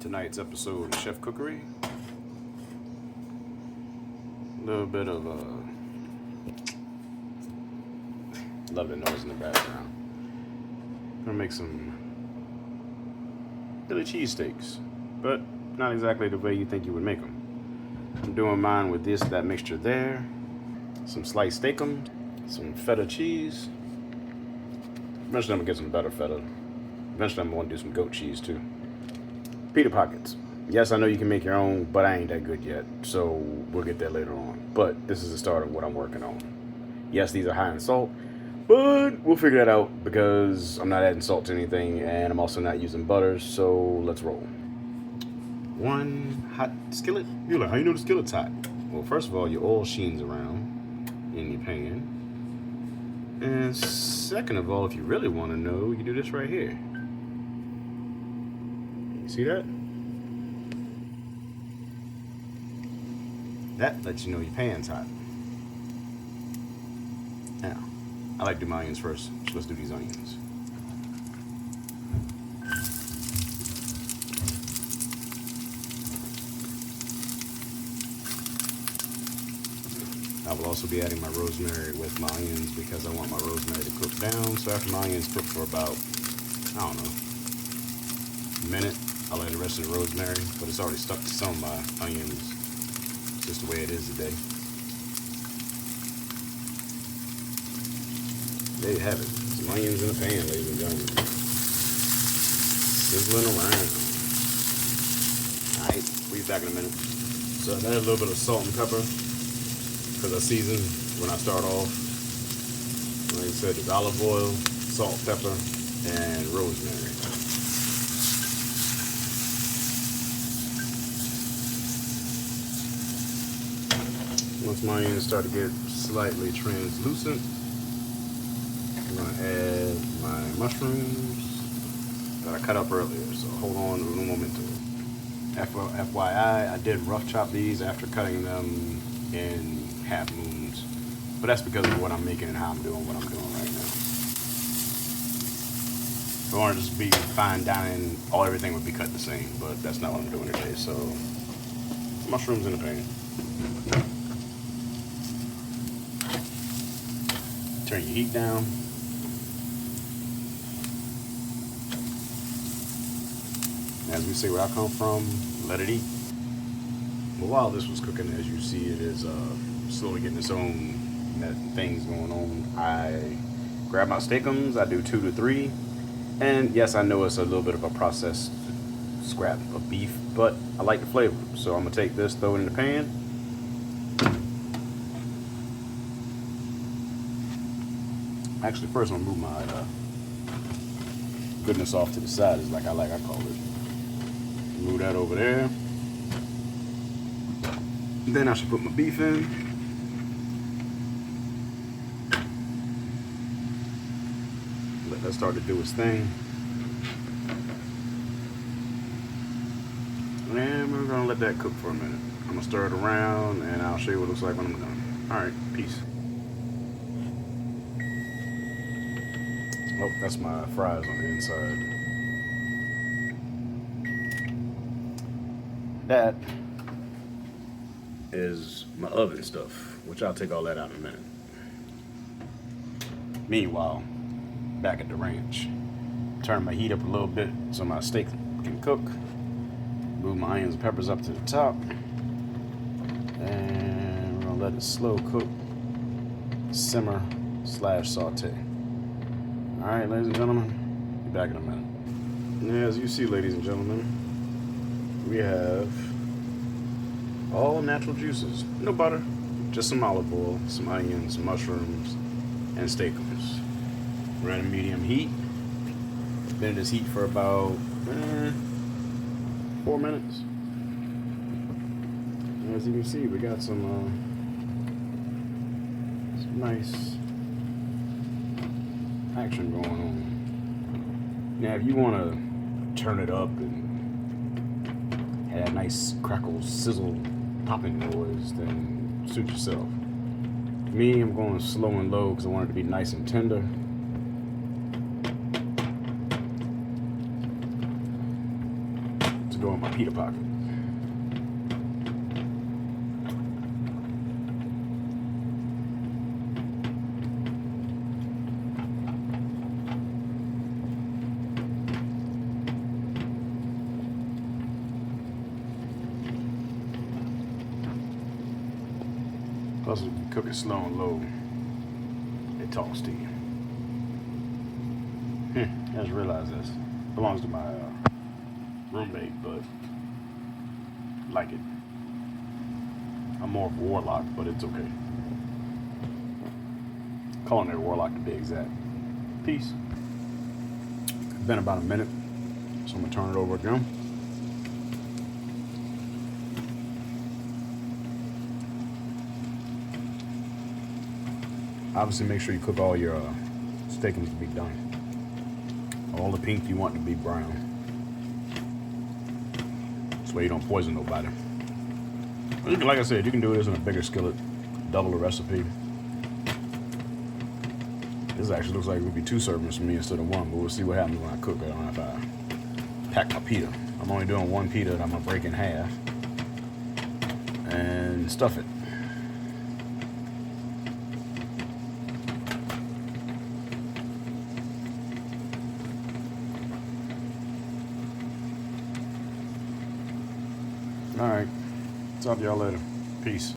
tonight's episode of Chef Cookery. A little bit of love the noise in the background. Gonna make some Philly cheesesteaks, but not exactly the way you think you would make them. I'm doing mine with that mixture there, some sliced steakum, some feta cheese. Eventually I'm gonna get some better feta. Eventually I'm gonna do some goat cheese too. Pita pockets. Yes, I know you can make your own, but I ain't that good yet, so we'll get there later on. But this is the start of what I'm working on. Yes, these are high in salt, but we'll figure that out because I'm not adding salt to anything, and I'm also not using butters, so let's roll. One hot skillet. You're like, how you know the skillet's hot? Well, first of all, your oil sheens around in your pan. And second of all, if you really want to know, you do this right here. See that? That lets you know your pan's hot. Now, I like to do my onions first, so let's do these onions. I will also be adding my rosemary with my onions because I want my rosemary to cook down. So after my onions cook for about, I don't know, a minute, I'll add the rest of the rosemary, but it's already stuck to some of my onions. It's just the way it is today. There you have it. Some onions in a pan, ladies and gentlemen. Sizzling around. Alright, we'll be back in a minute. So I've added a little bit of salt and pepper because I season when I start off. Like I said, there's olive oil, salt, pepper, and rosemary. Once my onions start to get slightly translucent, I'm going to add my mushrooms that I cut up earlier, so hold on un momento. FYI, I did rough chop these after cutting them in half moons, but that's because of what I'm making and how I'm doing what I'm doing right now. If I wanted to just be fine dining, everything would be cut the same, but that's not what I'm doing today, so mushrooms in the pan. Turn your heat down. As we say where I come from, let it eat. But while this was cooking, as you see, it is slowly getting its own things going on. I grab my steakums, I do 2 to 3. And yes, I know it's a little bit of a processed scrap of beef, but I like the flavor. So I'm gonna take this, throw it in the pan. Actually, first I'm gonna move my goodness off to the side, is like I call it. Move that over there. And then I should put my beef in. Let that start to do its thing. And we're gonna let that cook for a minute. I'm gonna stir it around and I'll show you what it looks like when I'm done. Alright, peace. Oh, that's my fries on the inside. That is my oven stuff, which I'll take all that out in a minute. Meanwhile, back at the ranch, turn my heat up a little bit so my steak can cook. Move my onions and peppers up to the top. And we're gonna let it slow cook, simmer / saute. Alright, ladies and gentlemen, be back in a minute. And as you see, ladies and gentlemen, we have all natural juices. No butter, just some olive oil, some onions, some mushrooms, and steakums. We're at a medium heat. Been at this heat for about 4 minutes. And as you can see, we got some nice action going on. Now, if you want to turn it up and have that nice crackle, sizzle, popping noise, then suit yourself. Me, I'm going slow and low because I want it to be nice and tender. to go in my pita pocket. Plus, if you cook it slow and low, it talks to you. I just realized this. Belongs to my roommate, but like it. I'm more of a warlock, but it's okay. Culinary warlock to be exact. Peace. It's been about a minute, so I'm gonna turn it over again. Obviously, make sure you cook all your steakums to be done. All the pink you want to be brown. This way you don't poison nobody. You can, like I said, you can do this in a bigger skillet, double the recipe. This actually looks like it would be 2 servings for me instead of 1, but we'll see what happens when I cook. I don't have to pack my pita. I'm only doing 1 pita that I'm gonna break in half and stuff it. All right, talk to y'all later. Peace.